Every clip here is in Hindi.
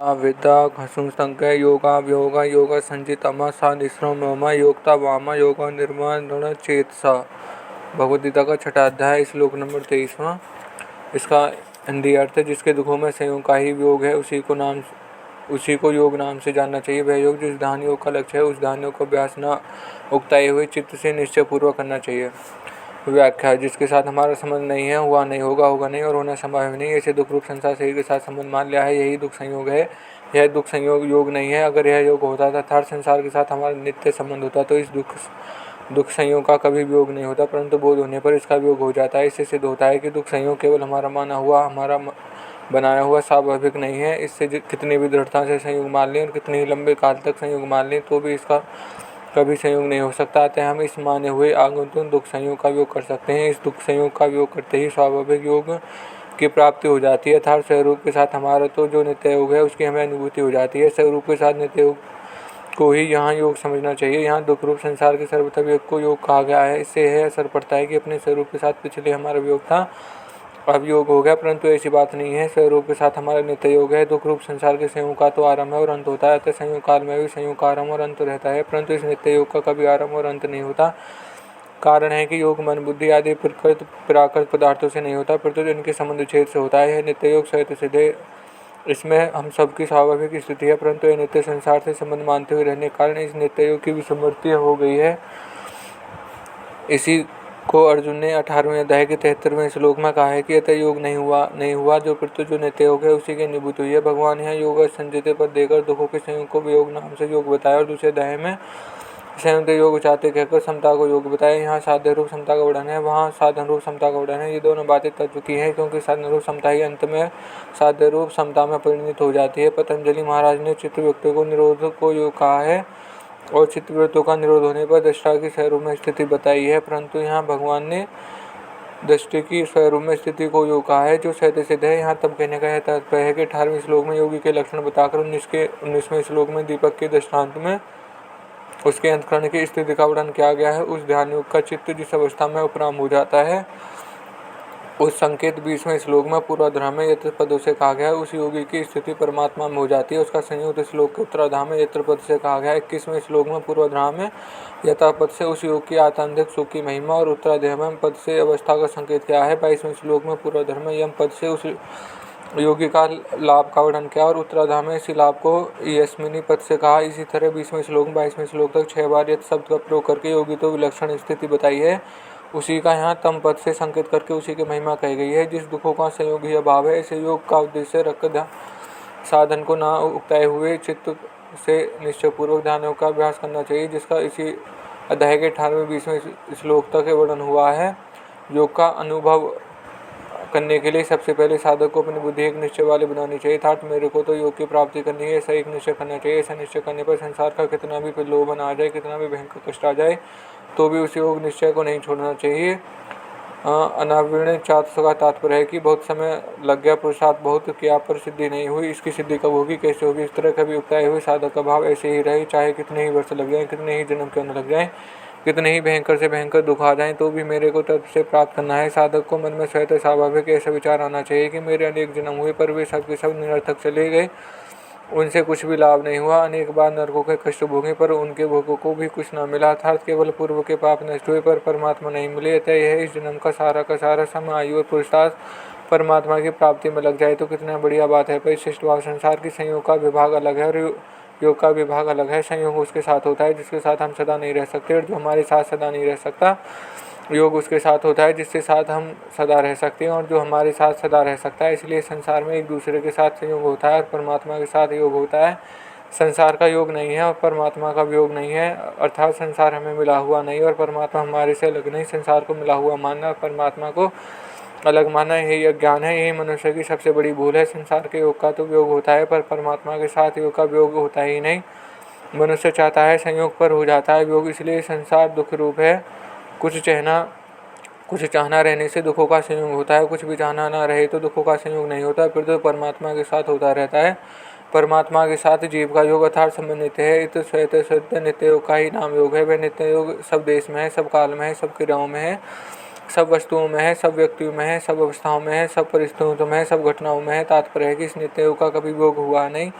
विद्या घसु संज्ञा योगा व्योग योग संचितमा सा निश्रम योगता वामा योग निर्माण चेतसा। भगवद्गीता का छठा अध्याय श्लोक नंबर 23वां। इसका हिंदी अर्थ है, जिसके दुखों में संयोग का ही योग है उसी को योग नाम से जानना चाहिए। वह योग जिस ध्यान योग का लक्ष्य है उस ध्यान योग को अभ्यास न उकताए हुए चित्त से निश्चय पूर्वक करना चाहिए। व्याख्या, जिसके साथ हमारा संबंध नहीं है, हुआ नहीं, होगा नहीं और होना संभव नहीं, ऐसे दुख रूप संसार शरीर के साथ संबंध मान लिया है, यही दुख संयोग है। यह दुख संयोग योग नहीं है। अगर यह योग होता था अर्थात संसार के साथ हमारा नित्य संबंध होता तो इस दुख संयोग का कभी भी योग नहीं होता, परंतु बोध होने पर इसका योग हो जाता है। इससे सिद्ध होता है कि दुख संयोग केवल हमारा माना हुआ, हमारा बनाया हुआ स्वाभाविक नहीं है। इससे कितनी भी दृढ़ता से संयोग मान लें और कितने ही लंबे काल तक संयोग मान लें तो भी इसका कभी संयोग नहीं हो सकता। अतः हम इस माने हुए आगंतुक दुख संयोग का योग कर सकते हैं। इस दुख संयोग का योग करते ही स्वाभाविक योग की प्राप्ति हो जाती है, अर्थात स्वरूप के साथ हमारा तो जो नित्य योग है उसकी हमें अनुभूति हो जाती है। स्वरूप के साथ नित्य योग को ही यहाँ योग समझना चाहिए। यहाँ दुख रूप संसार के सर्वथा योग को योग कहा गया है। इससे यह असर पड़ता है कि अपने स्वरूप के साथ पिछले हमारा योग था, अब योग हो गया, परंतु ऐसी बात नहीं है। स्वरूप के साथ हमारा नित्य योग है। दुख रूप संसार के संयोग का तो आरंभ है और अंत होता है, अतः संयोग काल में भी संयोग का आरंभ और अंत रहता है, परंतु इस नित्य योग का कभी आरंभ और अंत नहीं होता। कारण है कि योग मन बुद्धि आदि प्राकृत पदार्थों से नहीं होता, परंतु इनके संबंध छेद से होता है। यह नित्य योग सहत सिद्धे, इसमें हम सबकी स्वाभाविक स्थिति है, परंतु यह नित्य संसार से संबंध मानते हुए रहने के कारण इस नित्य योग की विसम्मति हो गई है। इसी को अर्जुन ने 18वें अध्याय के 73वें श्लोक में कहा है कि अतः योग नहीं हुआ जो प्रत्यु जो नित्य योग है उसी की अनुभूति हुई है। भगवान यहाँ योग संचित पद देकर दुखों के संयोग को योग नाम से योग बताया और दूसरे अध्याय में संयुक्त योग चाहते कहकर समता को योग बताया। यहाँ साध्य रूप समता का वर्णन है, वहाँ साधन रूप समता का वर्णन है। ये दोनों बातें तत्व की हैं, क्योंकि साधन रूप समता ही अंत में साध्य रूप समता में परिणित हो जाती है। पतंजलि महाराज ने चित्तवृत्ति को निरोध को योग कहा है और चित्तवृत्तों का निरोध होने पर दृष्टा की स्वरूप में स्थिति बताई है, परंतु यहाँ भगवान ने दृष्टि की स्वरूप में स्थिति को योग कहा है जो सहते सिद्ध है। यहाँ तब कहने का यह तात्पर्य है कि 18वें श्लोक में योगी के लक्षण बताकर 19वें श्लोक में दीपक के दृष्टांत में उसके अंतःकरण की स्थिति का वर्णन किया गया है। उस ध्यान योग का चित्त जिस अवस्था में उपराम हो जाता है उस संकेत 20वें श्लोक में पूर्वाधार में यत्र पदों से कहा गया है, उस योगी की स्थिति परमात्मा में हो जाती है। उसका संयुक्त श्लोक के उत्तराधार में यत्र पद से कहा गया है। 21वें श्लोक में पूर्वाधार में यथा पद से उस योग की आत्यंतिक सुख की महिमा और उत्तराधार में पद से अवस्था का संकेत किया है। 22वें श्लोक में पूर्वाधार में यम पद से उस योगी का लाभ का वर्णन किया और उत्तराधार में इसी लाभ को यस्मिनी पद से कहा। इसी तरह 20वें श्लोक 22वें श्लोक तक 6 बार यथ शब्द का प्रयोग करके योगी तो विलक्षण स्थिति बताई है, उसी का यहाँ तम पद से संकेत करके उसी की महिमा कही गई है। जिस दुखों का संयोग ही अभाव है, इसे योग का उद्देश्य रखकर साधन को न उकताए हुए चित्त से निश्चयपूर्वक ध्यान का अभ्यास करना चाहिए, जिसका इसी अध्याय के 18वें-20वें श्लोक तक वर्णन हुआ है। योग का अनुभव करने के लिए सबसे पहले साधक को अपनी बुद्धि एक निश्चय वाली बनानी चाहिए, अर्थात मेरे को तो योग की प्राप्ति करनी है, ऐसा एक निश्चय करना चाहिए। ऐसा निश्चय करने पर संसार का कितना भी प्रलोभन आ जाए, कितना भी भयंकर कष्ट आ जाए, तो भी उस योग निश्चय को नहीं छोड़ना चाहिए। अनावरण चात्र का तात्पर्य है कि बहुत समय लग गया, पुरुषार्थ बहुत किया पर सिद्धि नहीं हुई। इसकी सिद्धि कब होगी, कैसे होगी? इस तरह कभी उकताए हुए साधक का भाव ऐसे ही रहे, चाहे कितने ही वर्ष लग जाए, कितने ही जन्म क्यों न लग जाए, कितने ही भयंकर से भयंकर दुख आ जाएं, तो भी मेरे को तत्व से प्राप्त करना है। साधक को मन में स्वतः स्वाभाविक ऐसा विचार आना चाहिए कि मेरे अनेक जन्म हुए पर वे सब के सब निरर्थक चले गए, उनसे कुछ भी लाभ नहीं हुआ। अनेक बार नरकों के कष्ट भोगे पर उनके भोगों को भी कुछ न मिला, अर्थात केवल पूर्व के पाप नष्ट हुए पर परमात्मा नहीं मिले। अतः यह इस जन्म का सारा समय आयु और पुरुषार्थ परमात्मा की प्राप्ति में लग जाए तो कितना बढ़िया बात है। पर शिष्ट भाव संसार की संयोग का विभाग अलग है और योग का विभाग अलग है। संयोग उसके साथ होता है जिसके साथ हम सदा नहीं रह सकते, और जो हमारे साथ सदा नहीं रह सकता, योग उसके साथ होता है जिसके साथ हम सदा रह सकते हैं और जो हमारे साथ सदा रह सकता है। इसलिए संसार में एक दूसरे के साथ संयोग होता है और परमात्मा के साथ योग होता है। संसार का योग नहीं है और परमात्मा का योग नहीं है, अर्थात संसार हमें मिला हुआ नहीं और परमात्मा हमारे से अलग नहीं। संसार को मिला हुआ मानना और परमात्मा को अलग मानना, यही अज्ञान है, यही मनुष्य की सबसे बड़ी भूल है। संसार के योग का तो योग होता है पर परमात्मा के साथ योग का योग होता ही नहीं। मनुष्य चाहता है संयोग पर हो जाता है योग, इसलिए संसार दुख रूप है। कुछ चाहना रहने से दुखों का संयोग होता है, कुछ भी चाहना ना रहे तो दुखों का संयोग नहीं होता, फिर तो परमात्मा के साथ होता रहता है। परमात्मा के साथ जीव का योग अर्थात संबंधित है। तो स्वतः नित्य योग का ही नाम योग है। वह नित्य योग सब देश में है, सब काल में है, सब क्रियाओं में है। सब वस्तुओं में है, सब व्यक्तियों में है, सब अवस्थाओं में है, सब परिस्थितियों में है, सब घटनाओं में है। तात्पर्य है कि इस नित्य योग का कभी वियोग हुआ नहीं,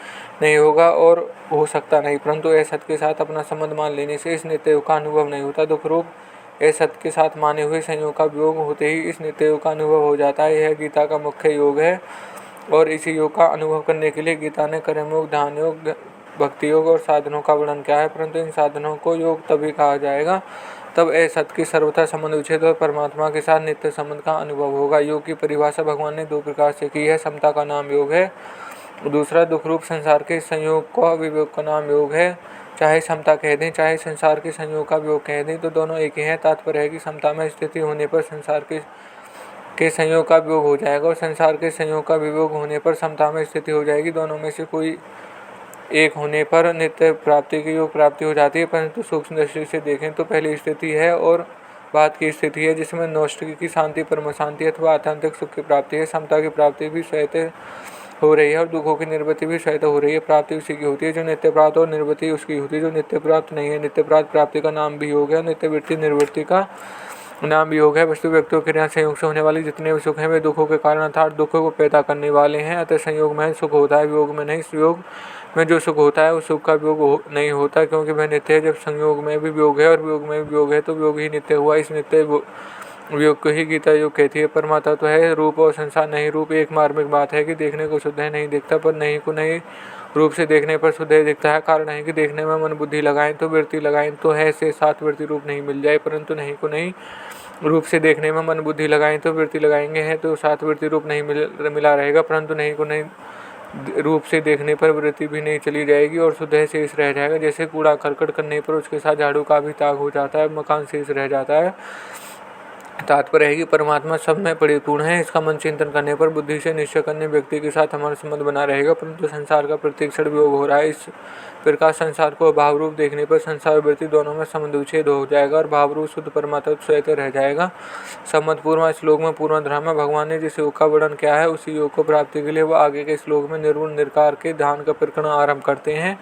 नहीं होगा और हो सकता नहीं, परंतु असत के साथ अपना संबंध मान लेने से इस नित्य योग का अनुभव नहीं होता। दुख रूप असत के साथ माने हुए संयोग का वियोग होते ही इस नित्य योग का अनुभव हो जाता है। यह गीता का मुख्य योग है और इसी योग का अनुभव करने के लिए गीता ने कर्मयोग, ध्यान योग, भक्ति योग और साधनों का वर्णन किया है। परंतु इन साधनों को योग तभी कहा जाएगा तब असत की सर्वथा संबंध उच्छेद और परमात्मा के साथ नित्य संबंध का अनुभव होगा। योग की परिभाषा भगवान ने 2 प्रकार से की है। समता का नाम योग है, दूसरा दुख रूप संसार के संयोग का वियोग का नाम योग है। चाहे समता कह दें चाहे संसार के संयोग का वियोग कह दें तो दोनों एक ही हैं। तात्पर्य है कि समता में स्थिति होने पर संसार के संयोग का वियोग हो जाएगा और संसार के संयोग का वियोग होने पर समता में स्थिति हो जाएगी। दोनों में से कोई एक होने पर नित्य प्राप्ति की योग प्राप्ति हो जाती है। परंतु सूक्ष्म दृष्टि से देखें तो पहली स्थिति है और बाद की स्थिति है जिसमें नौष्टिक की शांति, परम शांति अथवा आत्यंतिक सुख की प्राप्ति है। समता की प्राप्ति भी स्वतः हो रही है और दुखों की निर्वृत्ति भी स्वतः हो रही है। प्राप्ति उसी की होती है जो नित्य प्राप्त, और निर्वृत्ति उसकी होती है जो नित्य प्राप्त नहीं है। नित्य प्राप्त प्राप्ति का नाम भी योग है, नित्य वृत्ति निर्वृत्ति का नाम भी योग है। वस्तु व्यक्तियों के यहाँ संयोग से होने वाले जितने भी सुख हैं वे दुखों के कारण अर्थात दुखों को पैदा करने वाले हैं। अतः संयोग में सुख होता है, वियोग में नहीं। योग में जो सुख होता है उस सुख का वियोग नहीं होता क्योंकि वह नित्य है। जब संयोग में भी वियोग है और वियोग में भी वियोग है तो वियोग ही नित्य हुआ। इस नित्य वियोग को ही गीता योग कहती है। परमात्मा तो है, रूप और संसार नहीं। रूप एक मार्मिक बात है कि देखने को शुद्ध है नहीं दिखता, पर नहीं को नहीं रूप से देखने पर शुद्ध है दिखता है। कारण है कि देखने में मन बुद्धि लगाएं तो वृत्ति लगाएं तो है से साथ वृत्ति रूप नहीं मिल जाए, परंतु नहीं को नहीं रूप से देखने में मन बुद्धि लगाएं तो वृत्ति लगाएंगे हैं तो साथ वृत्ति रूप नहीं मिला रहेगा, परंतु नहीं को नहीं रूप से देखने पर वृत्ति भी नहीं चली जाएगी और शुद्ध है शेष रह जाएगा। जैसे कूड़ा करकट करने पर उसके साथ झाड़ू का भी त्याग हो जाता है, मकान शेष रह जाता है। तात्पर्य है कि परमात्मा सब में परिपूर्ण है। इसका मन चिंतन करने पर बुद्धि से निश्चय करने व्यक्ति के साथ हमारा संबंध बना रहेगा, परंतु संसार का प्रत्येक क्षण वियोग हो रहा है। इस प्रकार संसार को भाव रूप देखने पर संसार वृत्ति दोनों में संबंध उच्छेद हो जाएगा और भाव रूप शुद्ध परमात्मा स्वतः रह जाएगा। सम्मत पूर्व श्लोक में पूर्वाधार में भगवान ने जिस योग का वर्णन किया है उसी योग को प्राप्ति के लिए वह आगे के श्लोक में निर्गुण निराकार के ध्यान का प्रकरण आरंभ करते हैं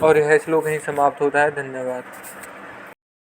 और यह श्लोक यहीं समाप्त होता है। धन्यवाद।